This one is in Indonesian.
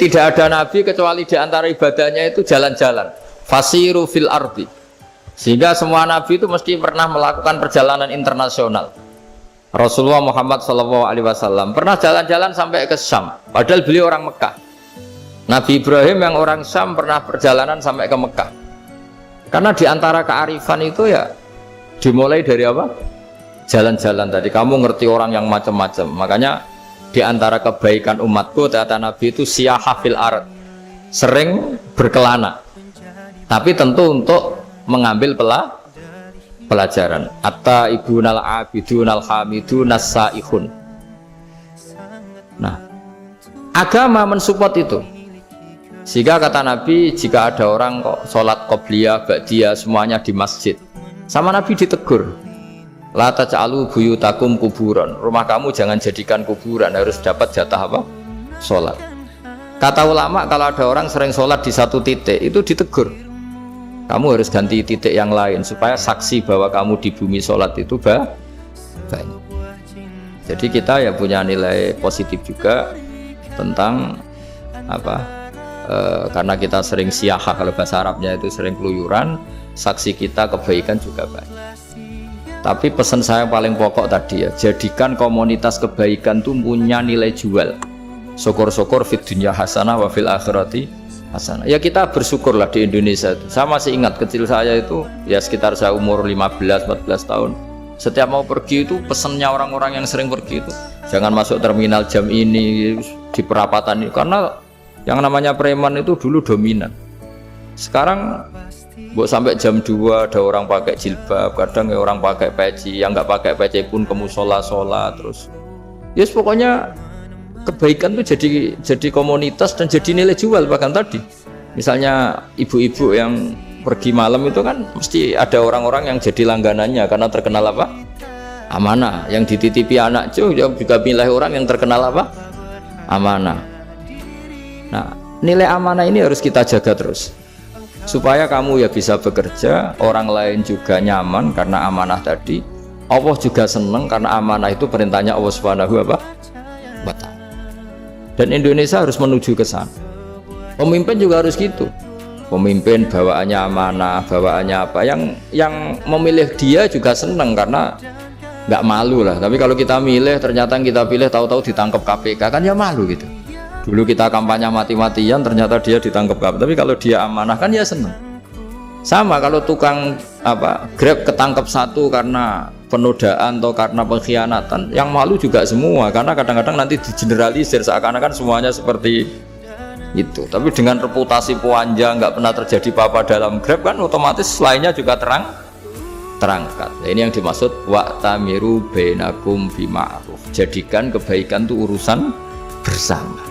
Tidak ada nabi kecuali di antara ibadahnya itu jalan-jalan. Fasiru fil ardi. Sehingga semua nabi itu mesti pernah melakukan perjalanan internasional. Rasulullah Muhammad SAW pernah jalan-jalan sampai ke Syam, padahal beliau orang Mekah. Nabi Ibrahim yang orang Syam pernah perjalanan sampai ke Mekah. Karena di antara kearifan itu ya dimulai dari apa? Jalan-jalan tadi. Kamu ngerti orang yang macam-macam. Makanya di antara kebaikan umatku kata Nabi itu siyahah fil ard, sering berkelana, tapi tentu untuk mengambil pelajaran. Atta ibunal abidunal hamidunas saihun. Nah, agama mensupport itu. Sehingga kata Nabi, jika ada orang kok sholat qobliyah, ba'diyah semuanya di masjid, sama Nabi ditegur, la taj'alu buyutakum kuburan, rumah kamu jangan jadikan kuburan, harus dapat jatah apa? Sholat. Kata ulama, kalau ada orang sering sholat di satu titik, itu ditegur, kamu harus ganti titik yang lain supaya saksi bahwa kamu di bumi sholat itu banyak. Jadi kita ya punya nilai positif juga tentang apa? Karena kita sering siyahah, kalau bahasa Arabnya itu sering keluyuran, saksi kita kebaikan juga banyak. Tapi pesan saya yang paling pokok tadi ya, jadikan komunitas kebaikan itu punya nilai jual. Syukur-syukur fid dunya hasanah wa fil akhirati hasanah. Ya kita bersyukurlah di Indonesia itu. Saya masih ingat kecil saya itu ya sekitar saya umur 15-14 tahun. Setiap mau pergi itu pesannya orang-orang yang sering pergi itu, jangan masuk terminal jam ini, di perapatan ini, karena yang namanya preman itu dulu dominan. Sekarang buat sampai jam 2 ada orang pakai jilbab, kadang ya orang pakai peci, yang nggak pakai peci pun ke musola sholat terus. Yes, pokoknya kebaikan itu jadi komunitas dan jadi nilai jual. Bahkan tadi misalnya ibu-ibu yang pergi malam itu kan mesti ada orang-orang yang jadi langganannya karena terkenal apa? Amanah. Yang dititipi anak juga milih orang yang terkenal apa? Amanah. Nah, nilai amanah ini harus kita jaga terus supaya kamu ya bisa bekerja, orang lain juga nyaman karena amanah tadi, Allah juga senang karena amanah itu perintahnya Allah Subhanahu wa ta'ala. Dan Indonesia harus menuju ke sana. Pemimpin juga harus gitu. Pemimpin bawaannya amanah, bawaannya apa, yang memilih dia juga senang karena nggak malu lah. Tapi kalau kita milih ternyata yang kita pilih tahu-tahu ditangkap KPK kan ya malu gitu. Dulu kita kampanye mati-matian ternyata dia ditangkap KPK, tapi kalau dia amanah kan ya senang. Sama kalau tukang Grab ketangkap satu karena penodaan atau karena pengkhianatan, yang malu juga semua karena kadang-kadang nanti digeneralisir seakan-akan semuanya seperti itu. Tapi dengan reputasi panjang nggak pernah terjadi apa-apa dalam Grab kan otomatis lainnya juga terangkat. Nah, ini yang dimaksud wa'tamiru bainakum bima'ruf. Jadikan kebaikan itu urusan bersama.